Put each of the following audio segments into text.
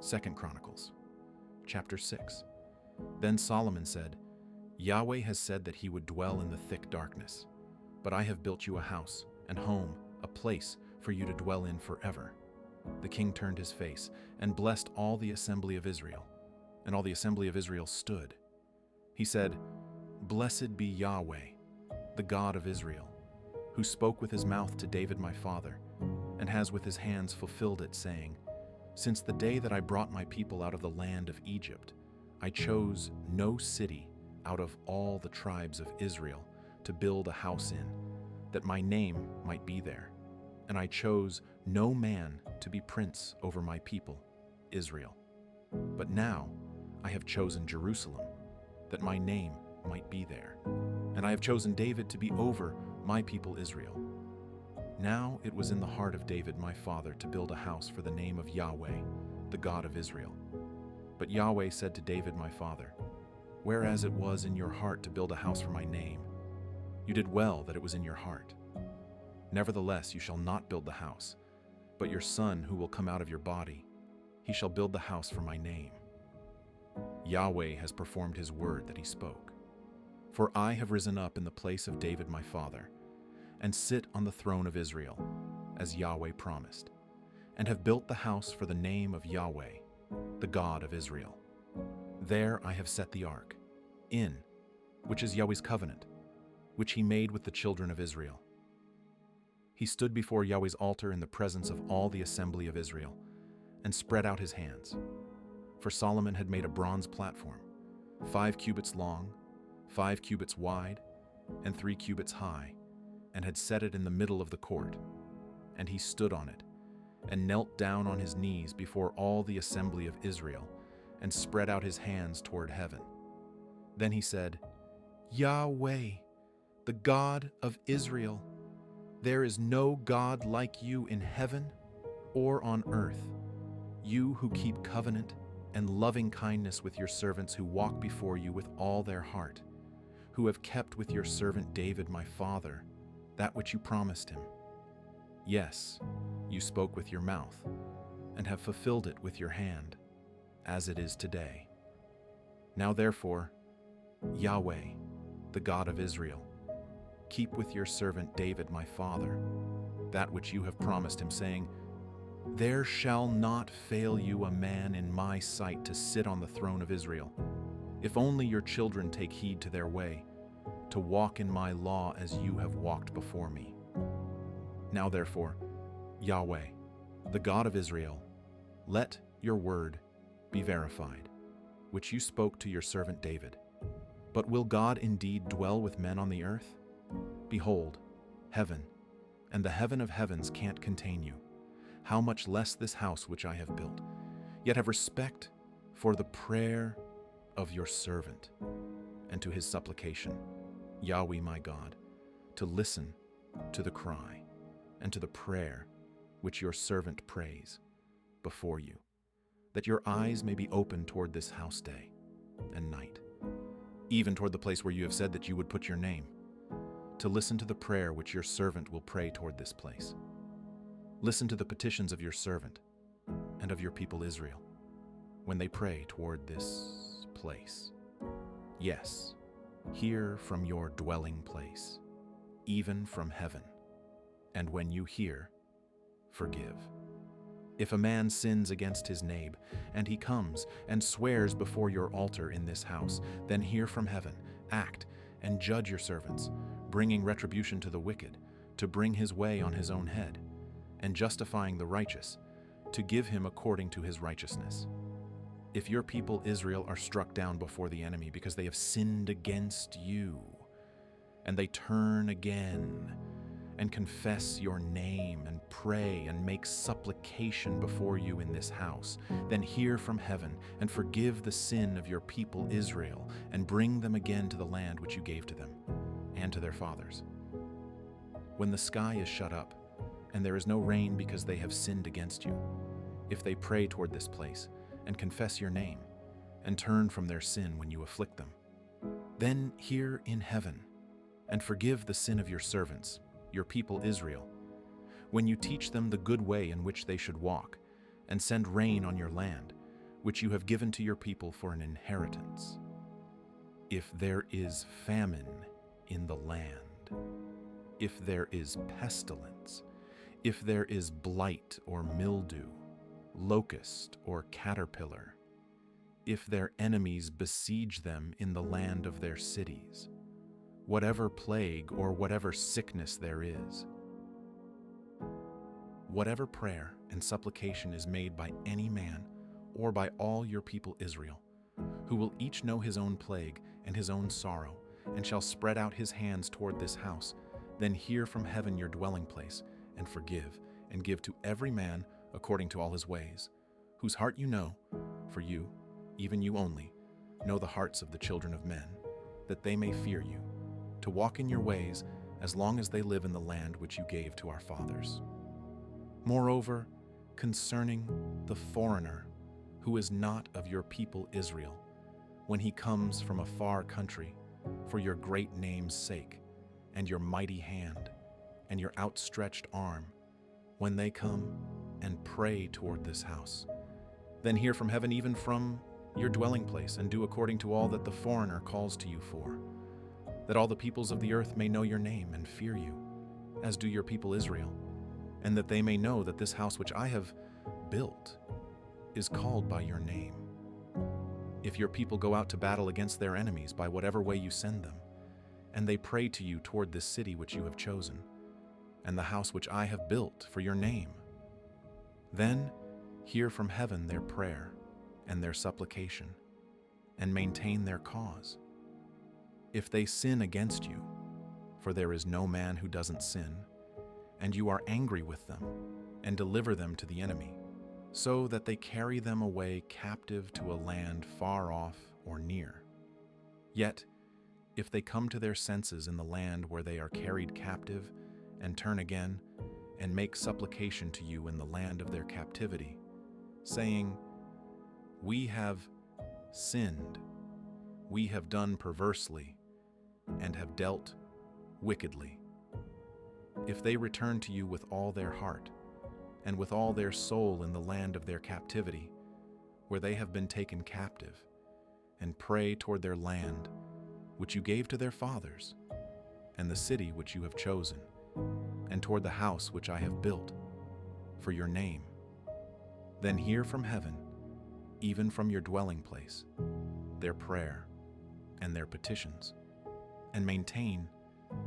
2 Chronicles Chapter 6. Then Solomon said, Yahweh has said that he would dwell in the thick darkness, but I have built you a house and home, a place for you to dwell in forever. The king turned his face and blessed all the assembly of Israel, and all the assembly of Israel stood. He said, Blessed be Yahweh, the God of Israel, who spoke with his mouth to David my father, and has with his hands fulfilled it, saying, Since the day that I brought my people out of the land of Egypt, I chose no city out of all the tribes of Israel to build a house in, that my name might be there. And I chose no man to be prince over my people, Israel. But now I have chosen Jerusalem, that my name might be there. And I have chosen David to be over my people Israel. Now it was in the heart of David my father to build a house for the name of Yahweh, the God of Israel. But Yahweh said to David my father, Whereas it was in your heart to build a house for my name, you did well that it was in your heart. Nevertheless, you shall not build the house, but your son who will come out of your body, he shall build the house for my name. Yahweh has performed his word that he spoke. For I have risen up in the place of David my father, and sit on the throne of Israel, as Yahweh promised, and have built the house for the name of Yahweh, the God of Israel. There I have set the ark, which is Yahweh's covenant, which he made with the children of Israel. He stood before Yahweh's altar in the presence of all the assembly of Israel, and spread out his hands. For Solomon had made a bronze platform, 5 cubits long, 5 cubits wide, and 3 cubits high, and had set it in the middle of the court. And he stood on it, and knelt down on his knees before all the assembly of Israel, and spread out his hands toward heaven. Then he said, Yahweh, the God of Israel, there is no God like you in heaven or on earth, you who keep covenant and loving kindness with your servants who walk before you with all their heart, who have kept with your servant David my father that which you promised him. Yes, you spoke with your mouth, and have fulfilled it with your hand, as it is today. Now therefore, Yahweh, the God of Israel, keep with your servant David my father that which you have promised him, saying, There shall not fail you a man in my sight to sit on the throne of Israel, if only your children take heed to their way, to walk in my law as you have walked before me. Now therefore, Yahweh, the God of Israel, let your word be verified, which you spoke to your servant David. But will God indeed dwell with men on the earth? Behold, heaven, and the heaven of heavens can't contain you. How much less this house which I have built? Yet have respect for the prayer of your servant, and to his supplication, Yahweh my God, to listen to the cry and to the prayer which your servant prays before you, that your eyes may be open toward this house day and night, even toward the place where you have said that you would put your name, to listen to the prayer which your servant will pray toward this place. Listen to the petitions of your servant and of your people Israel, when they pray toward this place. Yes, hear from your dwelling place, even from heaven, and when you hear, forgive. If a man sins against his neighbor, and he comes and swears before your altar in this house, then hear from heaven, act, and judge your servants, bringing retribution to the wicked, to bring his way on his own head, and justifying the righteous, to give him according to his righteousness. If your people Israel are struck down before the enemy because they have sinned against you, and they turn again and confess your name and pray and make supplication before you in this house, then hear from heaven and forgive the sin of your people Israel, and bring them again to the land which you gave to them and to their fathers. When the sky is shut up, and there is no rain because they have sinned against you, if they pray toward this place, and confess your name, and turn from their sin when you afflict them, then hear in heaven, and forgive the sin of your servants, your people Israel, when you teach them the good way in which they should walk, and send rain on your land, which you have given to your people for an inheritance. If there is famine in the land, if there is pestilence, if there is blight or mildew, locust or caterpillar, if their enemies besiege them in the land of their cities, whatever plague or whatever sickness there is, whatever prayer and supplication is made by any man or by all your people Israel, who will each know his own plague and his own sorrow, and shall spread out his hands toward this house, then hear from heaven your dwelling place, and forgive, and give to every man according to all his ways, whose heart you know, for you, even you only, know the hearts of the children of men, that they may fear you, to walk in your ways as long as they live in the land which you gave to our fathers. Moreover, concerning the foreigner who is not of your people Israel, when he comes from a far country, for your great name's sake, and your mighty hand, and your outstretched arm, when they come and pray toward this house, then hear from heaven, even from your dwelling place, and do according to all that the foreigner calls to you for, that all the peoples of the earth may know your name and fear you, as do your people Israel, and that they may know that this house which I have built is called by your name. If your people go out to battle against their enemies by whatever way you send them, and they pray to you toward this city which you have chosen, and the house which I have built for your name, then hear from heaven their prayer and their supplication, and maintain their cause. If they sin against you, for there is no man who doesn't sin, and you are angry with them, and deliver them to the enemy, so that they carry them away captive to a land far off or near. Yet, if they come to their senses in the land where they are carried captive, and turn again, and make supplication to you in the land of their captivity, saying, "We have sinned, we have done perversely, and have dealt wickedly," if they return to you with all their heart, and with all their soul in the land of their captivity, where they have been taken captive, and pray toward their land, which you gave to their fathers, and the city which you have chosen, and toward the house which I have built for your name, then hear from heaven, even from your dwelling place, their prayer and their petitions, and maintain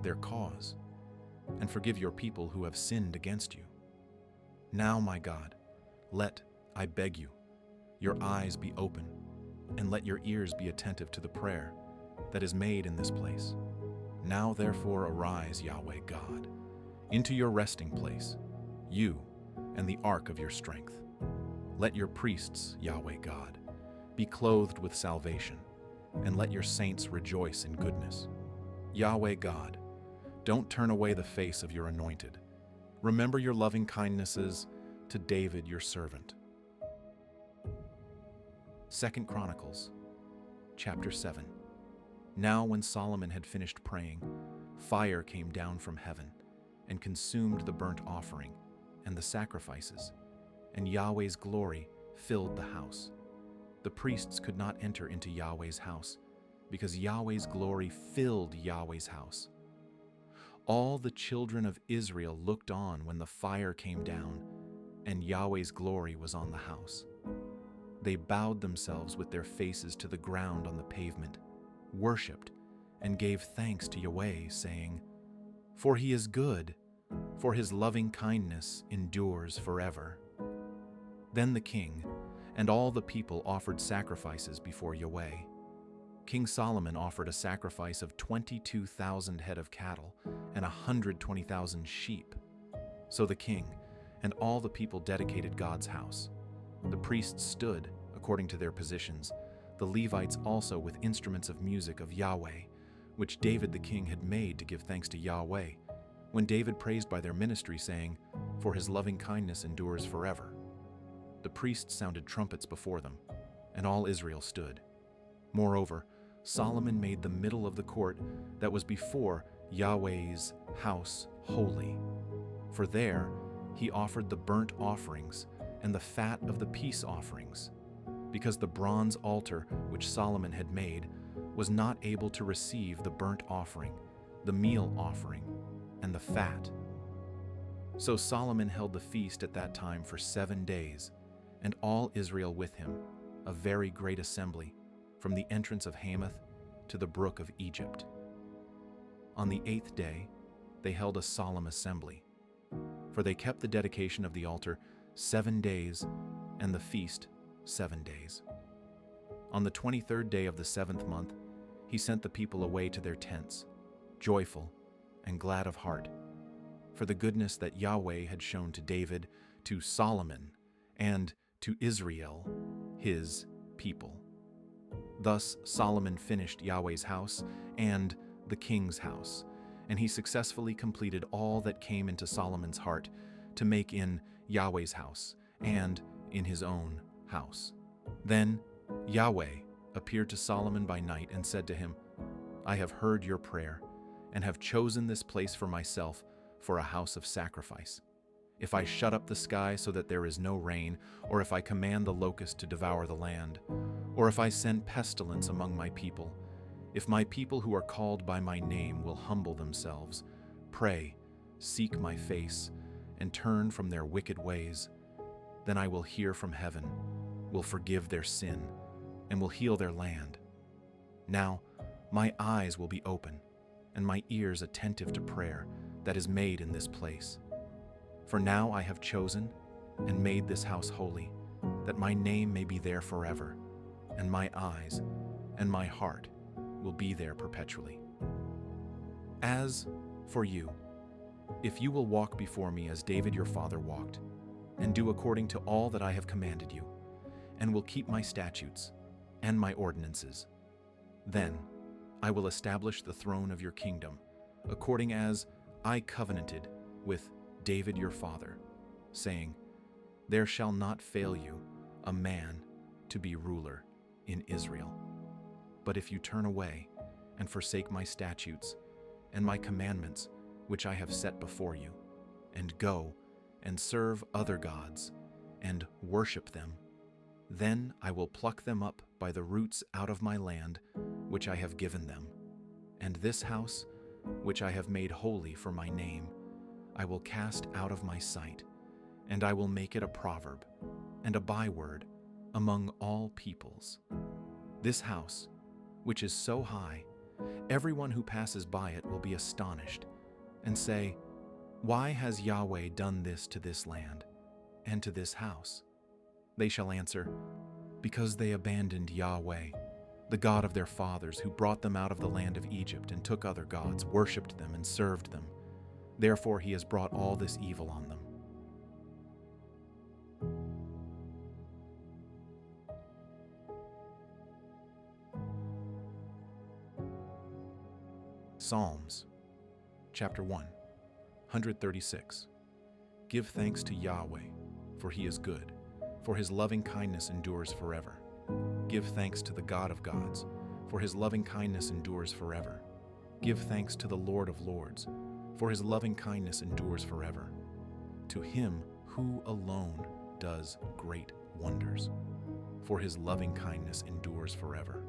their cause, and forgive your people who have sinned against you. Now, my God, let, I beg you, your eyes be open, and let your ears be attentive to the prayer that is made in this place. Now, therefore, arise, Yahweh God, into your resting place, you and the ark of your strength. Let your priests, Yahweh God, be clothed with salvation, and let your saints rejoice in goodness. Yahweh God, don't turn away the face of your anointed. Remember your loving kindnesses to David your servant. 2 Chronicles Chapter 7. Now when Solomon had finished praying, fire came down from heaven and consumed the burnt offering and the sacrifices, and Yahweh's glory filled the house. The priests could not enter into Yahweh's house, because Yahweh's glory filled Yahweh's house. All the children of Israel looked on when the fire came down, and Yahweh's glory was on the house. They bowed themselves with their faces to the ground on the pavement, worshipped, and gave thanks to Yahweh, saying, "For he is good, for his loving kindness endures forever." Then the king and all the people offered sacrifices before Yahweh. King Solomon offered a sacrifice of 22,000 head of cattle and 120,000 sheep. So the king and all the people dedicated God's house. The priests stood according to their positions, the Levites also with instruments of music of Yahweh, which David the king had made to give thanks to Yahweh, when David praised by their ministry, saying, "For his loving kindness endures forever." The priests sounded trumpets before them, and all Israel stood. Moreover, Solomon made the middle of the court that was before Yahweh's house holy, for there he offered the burnt offerings and the fat of the peace offerings, because the bronze altar which Solomon had made was not able to receive the burnt offering, the meal offering, and the fat. So Solomon held the feast at that time for 7 days, and all Israel with him, a very great assembly, from the entrance of Hamath to the brook of Egypt. On the 8th day, they held a solemn assembly, for they kept the dedication of the altar 7 days, and the feast 7 days. On the 23rd day of the 7th month, he sent the people away to their tents, joyful and glad of heart, for the goodness that Yahweh had shown to David, to Solomon, and to Israel, his people. Thus Solomon finished Yahweh's house and the king's house, and he successfully completed all that came into Solomon's heart to make in Yahweh's house and in his own house. Then Yahweh appeared to Solomon by night and said to him, I have heard your prayer and have chosen this place for myself for a house of sacrifice. If I shut up the sky so that there is no rain, or if I command the locust to devour the land, or if I send pestilence among my people, if my people who are called by my name will humble themselves, pray, seek my face, and turn from their wicked ways, then I will hear from heaven, will forgive their sin, and will heal their land. Now my eyes will be open, and my ears attentive to prayer that is made in this place. For now I have chosen and made this house holy, that my name may be there forever, and my eyes and my heart will be there perpetually. As for you, if you will walk before me as David your father walked, and do according to all that I have commanded you, and will keep my statutes and my ordinances, then I will establish the throne of your kingdom, according as I covenanted with David your father, saying, there shall not fail you a man to be ruler in Israel. But if you turn away and forsake my statutes and my commandments which I have set before you, and go and serve other gods and worship them, then I will pluck them up by the roots out of my land which I have given them, and this house which I have made holy for my name I will cast out of my sight, and I will make it a proverb and a byword among all peoples. This house, which is so high, everyone who passes by it will be astonished and say, why has Yahweh done this to this land and to this house? They shall answer, because they abandoned Yahweh, the God of their fathers, who brought them out of the land of Egypt and took other gods, worshipped them, and served them. Therefore he has brought all this evil on them. Psalms, chapter 1, 136. Give thanks to Yahweh, for he is good, for his loving kindness endures forever. Give thanks to the God of gods, for his loving kindness endures forever. Give thanks to the Lord of lords, for his loving kindness endures forever. To him who alone does great wonders, for his loving kindness endures forever.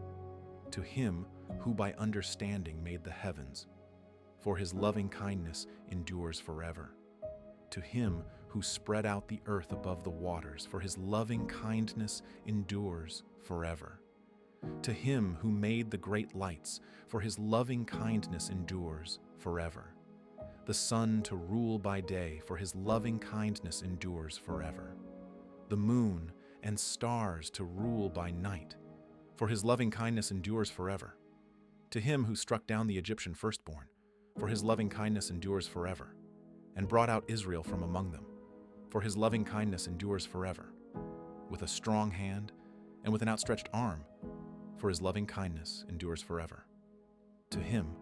To him who by understanding made the heavens, for his loving kindness endures forever. To him who spread out the earth above the waters, for his loving kindness endures forever. To him who made the great lights, for his loving kindness endures forever. The sun to rule by day, for his loving kindness endures forever. The moon and stars to rule by night, for his loving kindness endures forever. To him who struck down the Egyptian firstborn, for his loving kindness endures forever, and brought out Israel from among them, for his loving kindness endures forever. With a strong hand and with an outstretched arm, for his loving kindness endures forever. To him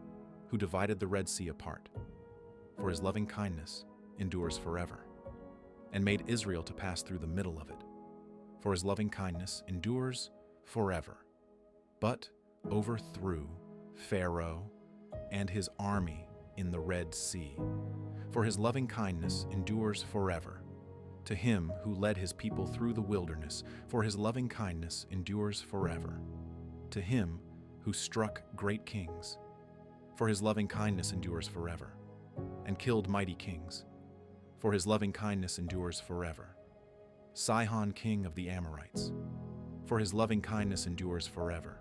who divided the Red Sea apart, for his loving kindness endures forever, and made Israel to pass through the middle of it, for his loving kindness endures forever, but overthrew Pharaoh and his army in the Red Sea, for his loving kindness endures forever, To him who led his people through the wilderness, for his loving kindness endures forever. To him who struck great kings, for his loving kindness endures forever, and killed mighty kings, for his loving kindness endures forever. Sihon, king of the Amorites, for his loving kindness endures forever.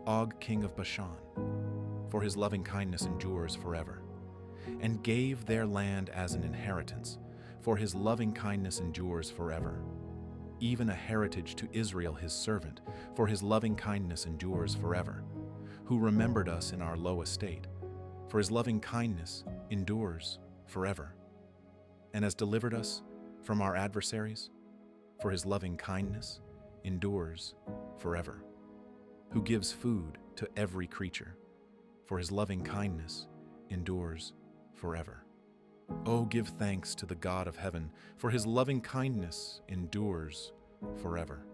Og, king of Bashan, for his loving kindness endures forever, and gave their land as an inheritance, for his loving kindness endures forever. Even a heritage to Israel his servant, for his loving kindness endures forever, who remembered us in our low estate, for his loving kindness endures forever, and has delivered us from our adversaries, for his loving kindness endures forever, who gives food to every creature, for his loving kindness endures forever. Oh, give thanks to the God of heaven, for his loving kindness endures forever.